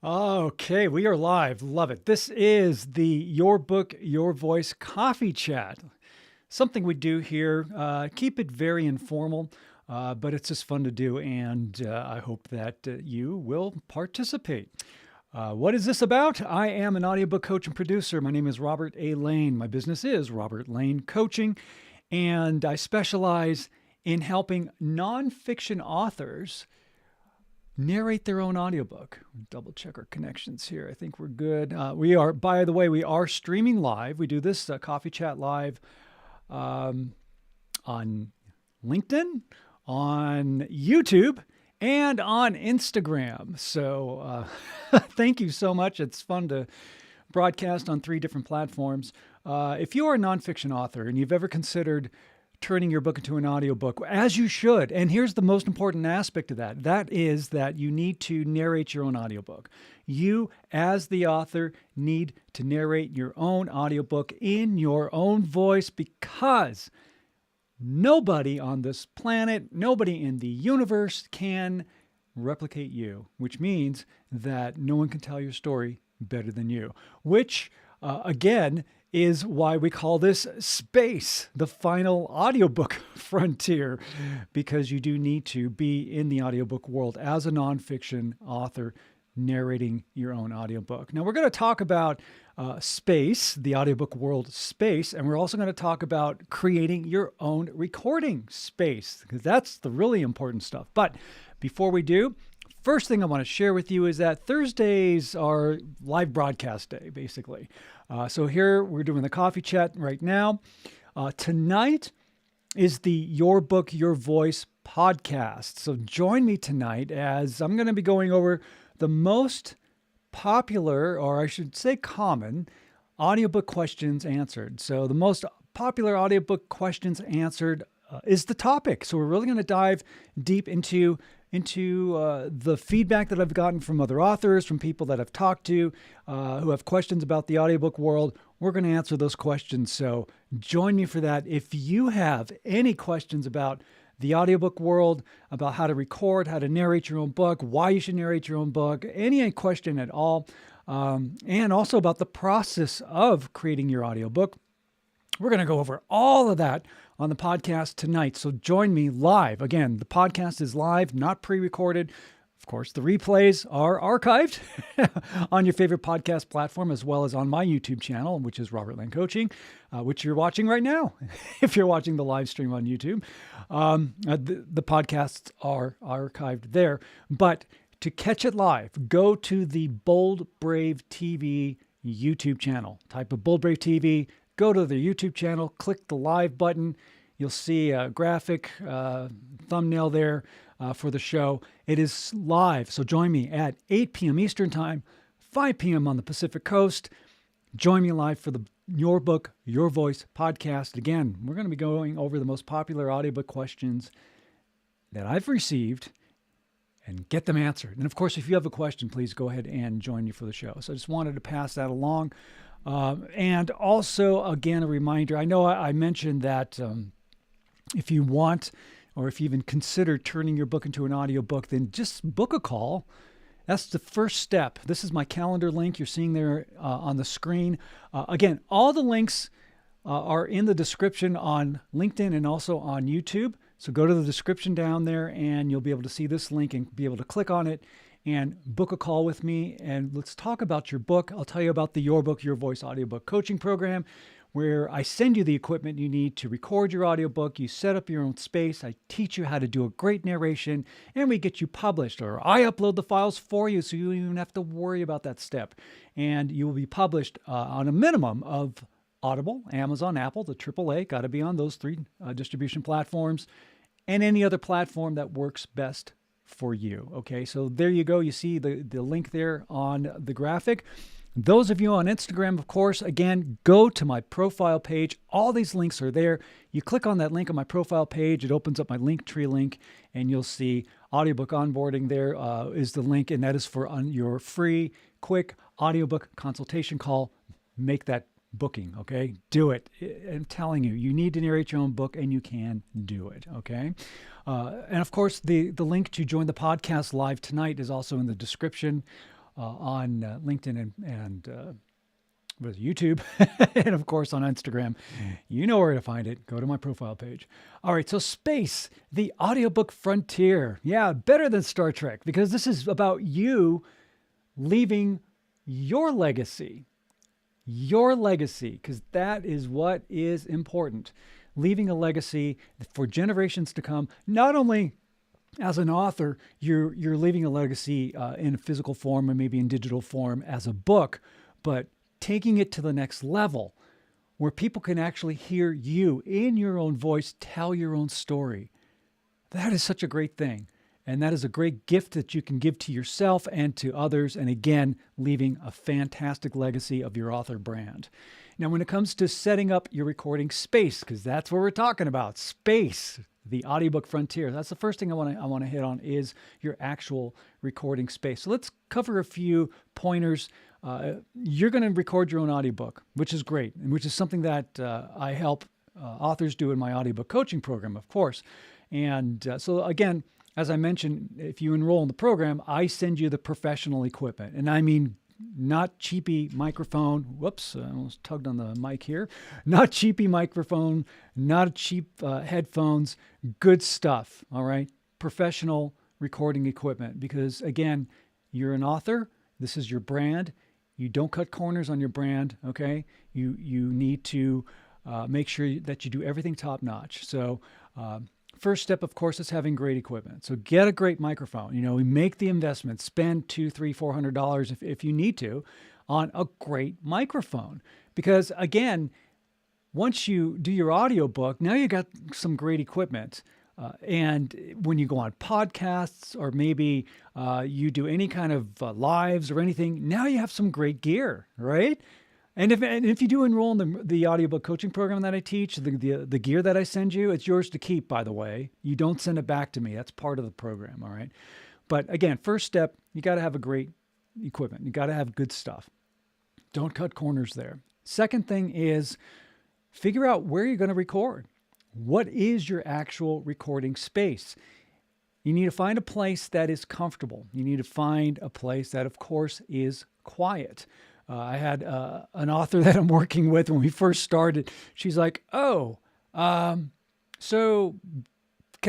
Okay, we are live. Love it. This is the Your Book, Your Voice coffee chat. Something we do here. Keep it very informal, but it's just fun to do, and I hope that you will participate. What is this about? I am an audiobook coach and producer. My name is Robert A. Lane. My business is Robert Lane Coaching, and I specialize in helping nonfiction authors narrate their own audiobook. Double check our connections here. I think we're good. By the way, we are streaming live. We do this coffee chat live on LinkedIn, on YouTube, and on Instagram. So thank you so much. It's fun to broadcast on 3 different platforms. If you are a nonfiction author and you've ever considered turning your book into an audiobook, as you should. And here's the most important aspect of that. That is that you need to narrate your own audiobook. You, as the author, need to narrate your own audiobook in your own voice, because nobody on this planet, nobody in the universe can replicate you, which means that no one can tell your story better than you, which, again, is why we call this space, the final audiobook frontier, because you do need to be in the audiobook world as a nonfiction author narrating your own audiobook. Now, we're going to talk about space, the audiobook world space, and we're also going to talk about creating your own recording space, because that's the really important stuff. But before we do, first thing I want to share with you is that Thursdays are live broadcast day, basically. So here we're doing the coffee chat right now. Tonight is the Your Book, Your Voice podcast. So join me tonight as I'm going to be going over the most popular, or I should say common, audiobook questions answered. So the most popular audiobook questions answered is the topic. So we're really going to dive deep into the feedback that I've gotten from other authors, from people that I've talked to who have questions about the audiobook world. We're going to answer those questions. So join me for that. If you have any questions about the audiobook world, about how to record, how to narrate your own book, why you should narrate your own book, any question at all, and also about the process of creating your audiobook, we're going to go over all of that on the podcast tonight. So join me live. Again, the podcast is live, not pre-recorded. Of course, the replays are archived on your favorite podcast platform, as well as on my YouTube channel, which is Robert Lane Coaching, which you're watching right now. If you're watching the live stream on YouTube, the podcasts are archived there. But to catch it live, go to the Bold Brave TV YouTube channel. Type of Bold Brave TV. Go to the YouTube channel, click the live button. You'll see a graphic thumbnail there for the show. It is live, so join me at 8 p.m. Eastern Time, 5 p.m. on the Pacific Coast. Join me live for the Your Book, Your Voice podcast. Again, we're going to be going over the most popular audiobook questions that I've received and get them answered. And of course, if you have a question, please go ahead and join me for the show. So I just wanted to pass that along. And also, again, a reminder, I know I mentioned that if you want, or if you even consider turning your book into an audiobook, then just book a call. That's the first step. This is my calendar link you're seeing there on the screen. Again, all the links are in the description on LinkedIn and also on YouTube. So go to the description down there and you'll be able to see this link and be able to click on it and book a call with me, and let's talk about your book. I'll tell you about the Your Book, Your Voice audiobook coaching program, where I send you the equipment you need to record your audiobook. You set up your own space. I teach you how to do a great narration, and we get you published, or I upload the files for you so you don't even have to worry about that step. And you will be published on a minimum of Audible, Amazon, Apple, the AAA, got to be on those 3 distribution platforms, and any other platform that works best for you. Okay, so there you go. You see the link there on the graphic. Those of you on Instagram, of course, again, go to my profile page. All these links are there. You click on that link on my profile page, it opens up my Linktree link, and you'll see audiobook onboarding. There is the link, and that is for your free, quick audiobook consultation call. Make that booking, okay? Do it. I'm telling you, you need to narrate your own book, and you can do it, okay? And of course, the link to join the podcast live tonight is also in the description. on LinkedIn and with YouTube, and of course on Instagram. You know where to find it. Go to my profile page. All right, so space, the audiobook frontier. Yeah, better than Star Trek, because this is about you leaving your legacy, because that is what is important. Leaving a legacy for generations to come. Not only as an author, you're leaving a legacy in a physical form or maybe in digital form as a book, but taking it to the next level where people can actually hear you in your own voice tell your own story. That is such a great thing. And that is a great gift that you can give to yourself and to others. And again, leaving a fantastic legacy of your author brand. Now, when it comes to setting up your recording space, because that's what we're talking about, space, the audiobook frontier. That's the first thing I want to hit on is your actual recording space. So let's cover a few pointers. You're going to record your own audiobook, which is great, and which is something that I help authors do in my audiobook coaching program, of course. And so again, as I mentioned, if you enroll in the program, I send you the professional equipment. And I mean, not cheapy microphone. Whoops, I almost tugged on the mic here. Not cheapy microphone, not cheap headphones, good stuff, all right? Professional recording equipment. Because again, you're an author. This is your brand. You don't cut corners on your brand, okay? You need to make sure that you do everything top notch. So first step, of course, is having great equipment. So get a great microphone. You know, make the investment, spend $200, $300, $400 if you need to on a great microphone. Because again, once you do your audiobook, now you got some great equipment. And when you go on podcasts or maybe you do any kind of lives or anything, now you have some great gear, right? And if you do enroll in the audiobook coaching program that I teach, the gear that I send you, it's yours to keep, by the way. You don't send it back to me. That's part of the program, all right? But again, first step, you got to have a great equipment. You got to have good stuff. Don't cut corners there. Second thing is figure out where you're going to record. What is your actual recording space? You need to find a place that is comfortable. You need to find a place that, of course, is quiet. I had an author that I'm working with when we first started. She's like, so can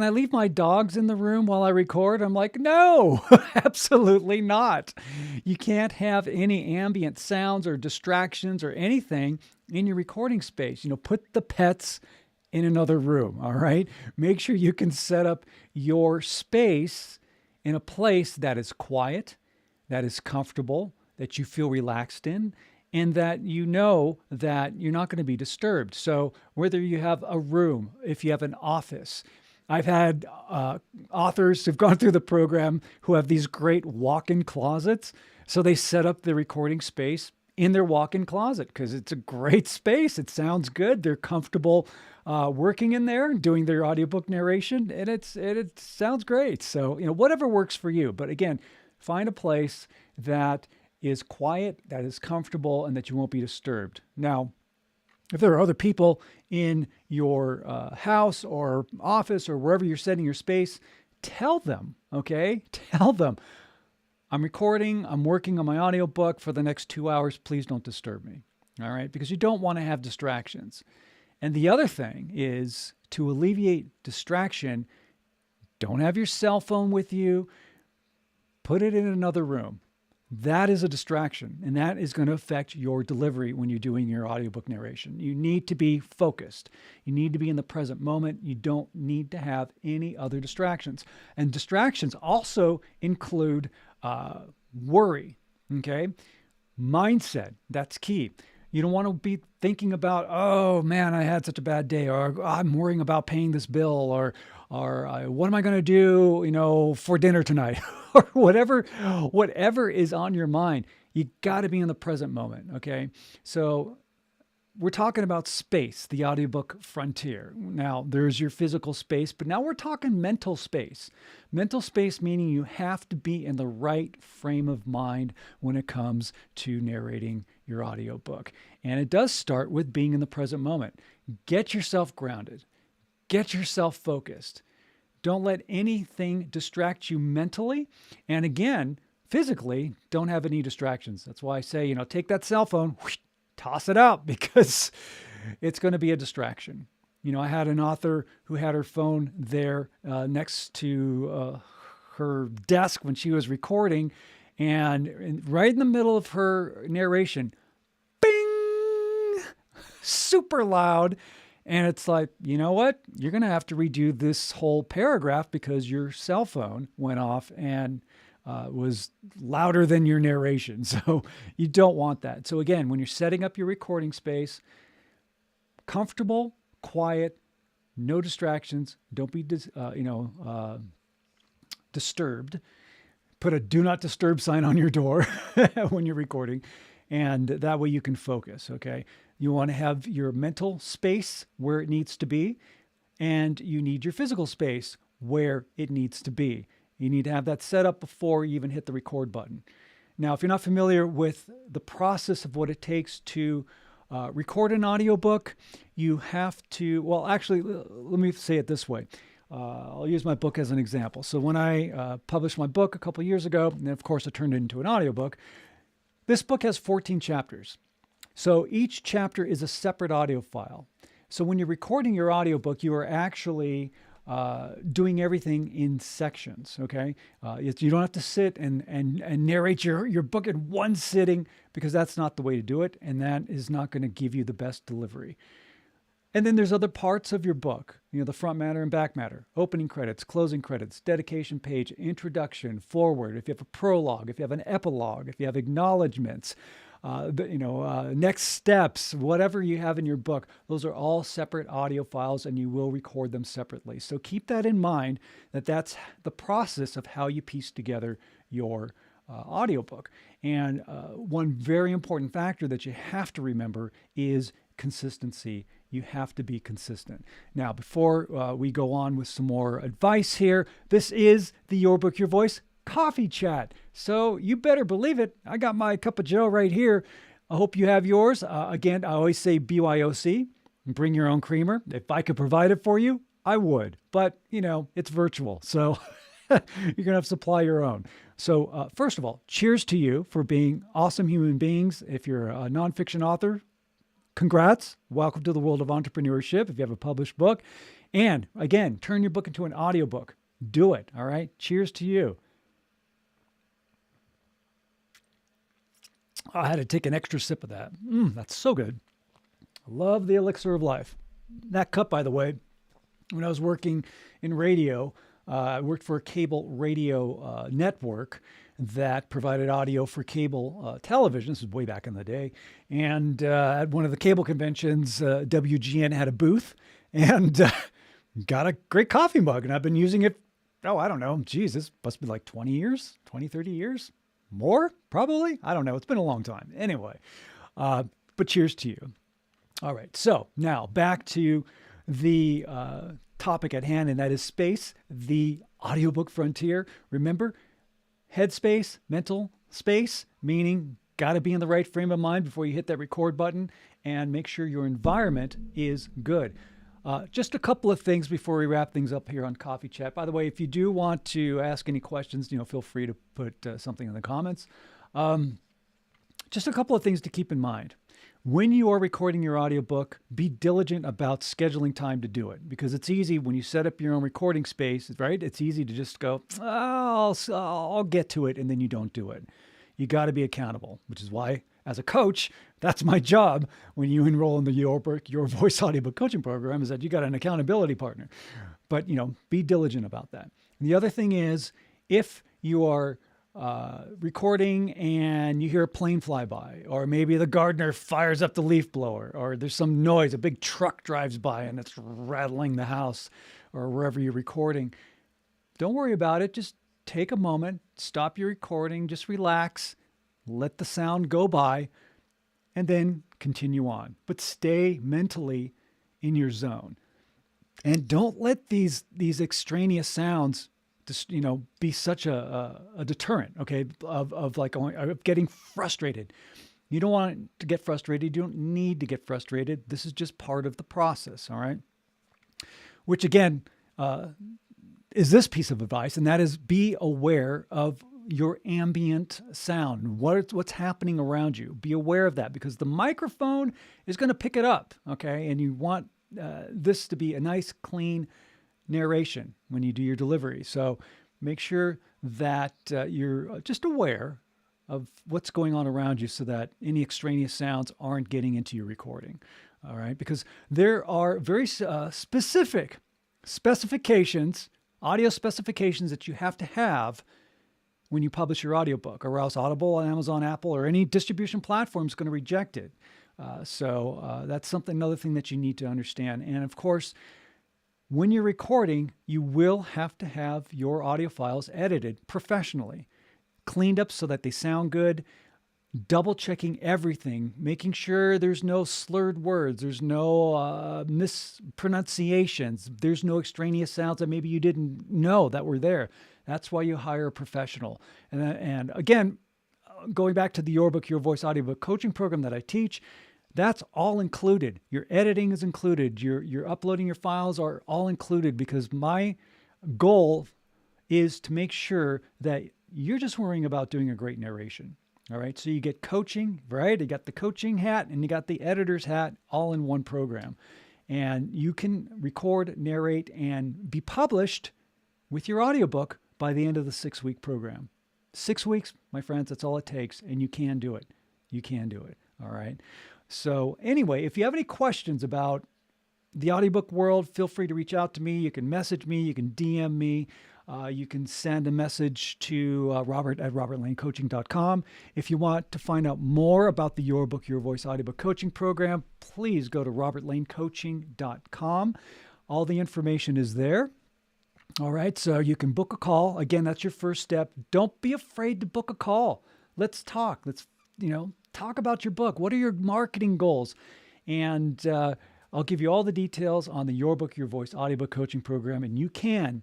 I leave my dogs in the room while I record? I'm like, no, absolutely not. You can't have any ambient sounds or distractions or anything in your recording space. You know, put the pets in another room, all right? Make sure you can set up your space in a place that is quiet, that is comfortable, that you feel relaxed in, and that you know that you're not going to be disturbed. So whether you have a room, if you have an office, I've had authors who've gone through the program who have these great walk-in closets. So they set up the recording space in their walk-in closet because it's a great space. It sounds good. They're comfortable working in there, doing their audiobook narration, and it sounds great. So, you know, whatever works for you. But again, find a place that is quiet, that is comfortable, and that you won't be disturbed. Now, if there are other people in your house or office or wherever you're setting your space, tell them, okay? Tell them, I'm recording, I'm working on my audiobook for the next 2 hours. Please don't disturb me, all right? Because you don't want to have distractions. And the other thing is to alleviate distraction, don't have your cell phone with you. Put it in another room. That is a distraction, and that is going to affect your delivery when you're doing your audiobook narration. You need to be focused. You need to be in the present moment. You don't need to have any other distractions. And distractions also include worry, okay? Mindset, that's key. You don't want to be thinking about, oh man, I had such a bad day, or I'm worrying about paying this bill, or what am I going to do, you know, for dinner tonight, or whatever is on your mind. You got to be in the present moment. Okay. So we're talking about space, the audiobook frontier. Now there's your physical space, but now we're talking mental space. Mental space meaning you have to be in the right frame of mind when it comes to narrating your audiobook. And it does start with being in the present moment. Get yourself grounded. Get yourself focused. Don't let anything distract you mentally. And again, physically, don't have any distractions. That's why I say, take that cell phone, whoosh, toss it out, because it's going to be a distraction. I had an author who had her phone there next to her desk when she was recording, and right in the middle of her narration, bing, super loud. And it's like, you know what? You're going to have to redo this whole paragraph because your cell phone went off and was louder than your narration. So you don't want that. So again, when you're setting up your recording space, comfortable, quiet, no distractions. Don't be, disturbed. Put a do not disturb sign on your door when you're recording, and that way you can focus. Okay. You want to have your mental space where it needs to be, and you need your physical space where it needs to be. You need to have that set up before you even hit the record button. Now, if you're not familiar with the process of what it takes to record an audiobook, you have to, well, actually, let me say it this way. I'll use my book as an example. So when I published my book a couple of years ago, and then of course I turned it into an audiobook, this book has 14 chapters. So each chapter is a separate audio file. So when you're recording your audiobook, you are actually doing everything in sections, okay? You don't have to sit and narrate your book in one sitting, because that's not the way to do it, and that is not going to give you the best delivery. And then there's other parts of your book, the front matter and back matter, opening credits, closing credits, dedication page, introduction, forward, if you have a prologue, if you have an epilogue, if you have acknowledgments, next steps, whatever you have in your book, those are all separate audio files, and you will record them separately. So keep that in mind, that's the process of how you piece together your audiobook. And one very important factor that you have to remember is consistency. You have to be consistent. Now, before we go on with some more advice here, this is the Your Book, Your Voice coffee chat. So you better believe it. I got my cup of joe right here. I hope you have yours. Again, I always say BYOC, bring your own creamer. If I could provide it for you, I would. But, it's virtual. So you're going to have to supply your own. So first of all, cheers to you for being awesome human beings. If you're a nonfiction author, congrats. Welcome to the world of entrepreneurship. If you have a published book, and again, turn your book into an audiobook. Do it. All right. Cheers to you. I had to take an extra sip of that. That's so good. I love the elixir of life. That cup, by the way, when I was working in radio, I worked for a cable radio network that provided audio for cable television. This was way back in the day. And at one of the cable conventions, WGN had a booth and got a great coffee mug. And I've been using it, I don't know. Geez, this must be like 20 years, 20, 30 years. More? Probably? I don't know. It's been a long time. Anyway, but cheers to you. All right. So now back to the topic at hand, and that is space, the audiobook frontier. Remember, headspace, mental space, meaning got to be in the right frame of mind before you hit that record button, and make sure your environment is good. Just a couple of things before we wrap things up here on Coffee Chat. By the way, if you do want to ask any questions, feel free to put something in the comments. Just a couple of things to keep in mind. When you are recording your audiobook, be diligent about scheduling time to do it, because it's easy when you set up your own recording space, right? It's easy to just go, I'll get to it, and then you don't do it. You got to be accountable, which is why, as a coach, that's my job when you enroll in the Your Voice audiobook coaching program, is that you got an accountability partner. But, be diligent about that. And the other thing is, if you are recording and you hear a plane fly by, or maybe the gardener fires up the leaf blower, or there's some noise, a big truck drives by and it's rattling the house or wherever you're recording, don't worry about it. Just take a moment, stop your recording, just relax, let the sound go by, and then continue on. But stay mentally in your zone. And don't let these extraneous sounds just, be such a deterrent, okay, of getting frustrated. You don't want to get frustrated. You don't need to get frustrated. This is just part of the process, all right? Which, again, is this piece of advice, and that is be aware of your ambient sound, what's happening around you. Be aware of that because the microphone is going to pick it up, okay? And you want this to be a nice, clean narration when you do your delivery. So make sure that you're just aware of what's going on around you so that any extraneous sounds aren't getting into your recording, all right? Because there are very specific specifications, audio specifications that you have to have when you publish your audiobook, or else Audible, Amazon, Apple, or any distribution platform is going to reject it. So that's another thing that you need to understand. And of course, when you're recording, you will have to have your audio files edited professionally, cleaned up so that they sound good, double checking everything, making sure there's no slurred words, there's no mispronunciations, there's no extraneous sounds that maybe you didn't know that were there. That's why you hire a professional. And again, going back to the Your Book, Your Voice audiobook coaching program that I teach, that's all included. Your editing is included. Your uploading your files are all included because my goal is to make sure that you're just worrying about doing a great narration. All right. So you get coaching, right? You got the coaching hat and you got the editor's hat all in one program. And you can record, narrate, and be published with your audiobook by the end of the 6-week program. 6 weeks, my friends, that's all it takes. And you can do it. You can do it. All right. So anyway, if you have any questions about the audiobook world, feel free to reach out to me. You can message me. You can DM me. You can send a message to Robert at robertlanecoaching.com. If you want to find out more about the Your Book, Your Voice audiobook coaching program, please go to robertlanecoaching.com. All the information is there. All right, so you can book a call. Again, that's your first step. Don't be afraid to book a call. Let's talk. Let's, talk about your book. What are your marketing goals? And I'll give you all the details on the Your Book, Your Voice audiobook coaching program. And you can,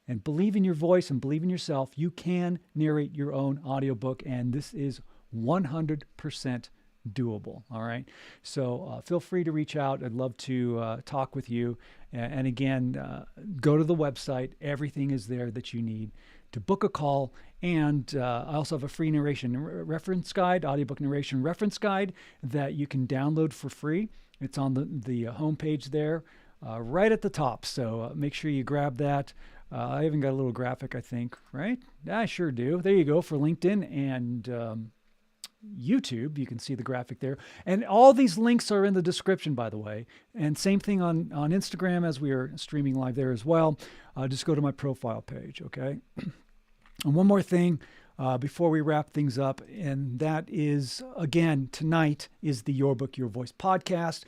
and believe in your voice and believe in yourself, you can narrate your own audiobook. And this is 100% doable. All right. So feel free to reach out. I'd love to talk with you. And again, go to the website. Everything is there that you need to book a call. And I also have a free narration reference guide, audiobook narration reference guide that you can download for free. It's on the homepage there, right at the top. So make sure you grab that. I even got a little graphic, I think, right? I sure do. There you go for LinkedIn and YouTube. You can see the graphic there. And all these links are in the description, by the way. And same thing on Instagram as we are streaming live there as well. Just go to my profile page, okay? And one more thing before we wrap things up, and that is, again, tonight is the Your Book, Your Voice podcast.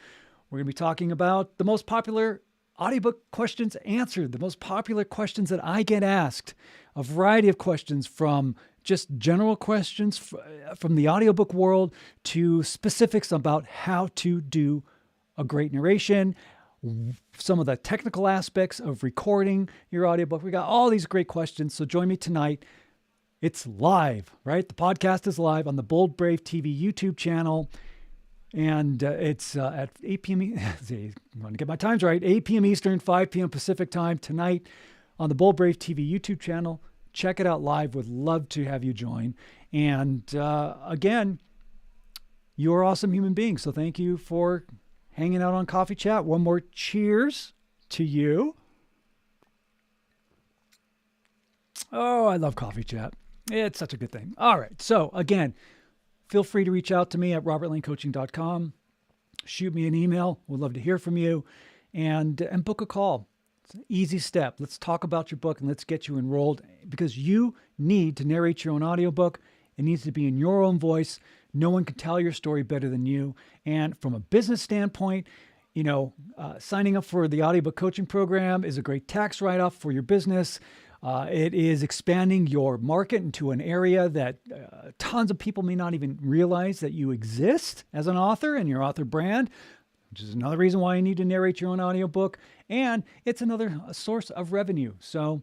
We're going to be talking about the most popular audiobook questions answered, the most popular questions that I get asked, a variety of questions from just general questions from the audiobook world to specifics about how to do a great narration, some of the technical aspects of recording your audiobook. We got all these great questions. So join me tonight. It's live, right? The podcast is live on the Bold Brave TV YouTube channel. And it's at 8 p.m. See, I want to get my times right. 8 p.m. Eastern, 5 p.m. Pacific time tonight on the Bold Brave TV YouTube channel. Check it out live. Would love to have you join. And again, you're awesome human beings. So thank you for hanging out on Coffee Chat. One more cheers to you. Oh, I love Coffee Chat. It's such a good thing. All right. So again, feel free to reach out to me at robertlanecoaching.com. Shoot me an email. We'd love to hear from you. And book a call. It's an easy step. Let's talk about your book and let's get you enrolled because you need to narrate your own audiobook. It needs to be in your own voice. No one can tell your story better than you. And from a business standpoint, signing up for the audiobook coaching program is a great tax write-off for your business. It is expanding your market into an area that tons of people may not even realize that you exist as an author and your author brand, which is another reason why you need to narrate your own audiobook. And it's another source of revenue. So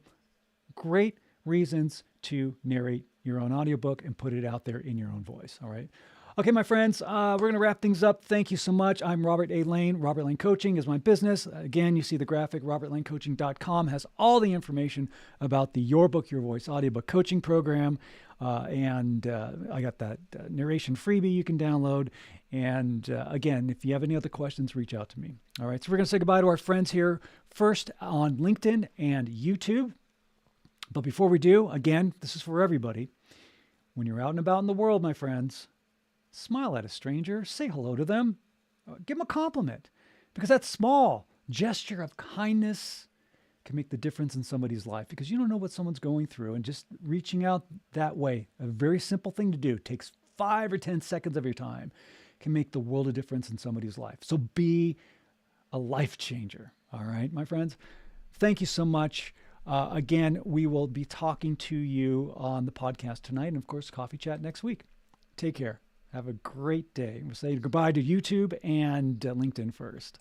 great reasons to narrate your own audiobook and put it out there in your own voice. All right. Okay, my friends, we're going to wrap things up. Thank you so much. I'm Robert A. Lane. Robert Lane Coaching is my business. Again, you see the graphic. RobertLaneCoaching.com has all the information about the Your Book, Your Voice audiobook coaching program. And I got that narration freebie you can download. And again, if you have any other questions, reach out to me. All right, so we're going to say goodbye to our friends here first on LinkedIn and YouTube. But before we do, again, this is for everybody. When you're out and about in the world, my friends, smile at a stranger, say hello to them, give them a compliment, because that small gesture of kindness can make the difference in somebody's life, because you don't know what someone's going through, and just reaching out that way, a very simple thing to do, takes 5 or 10 seconds of your time, can make the world of difference in somebody's life. So be a life changer. All right, my friends, thank you so much. Again, we will be talking to you on the podcast tonight, and of course, coffee chat next week. Take care. Have a great day. We'll say goodbye to YouTube and LinkedIn first.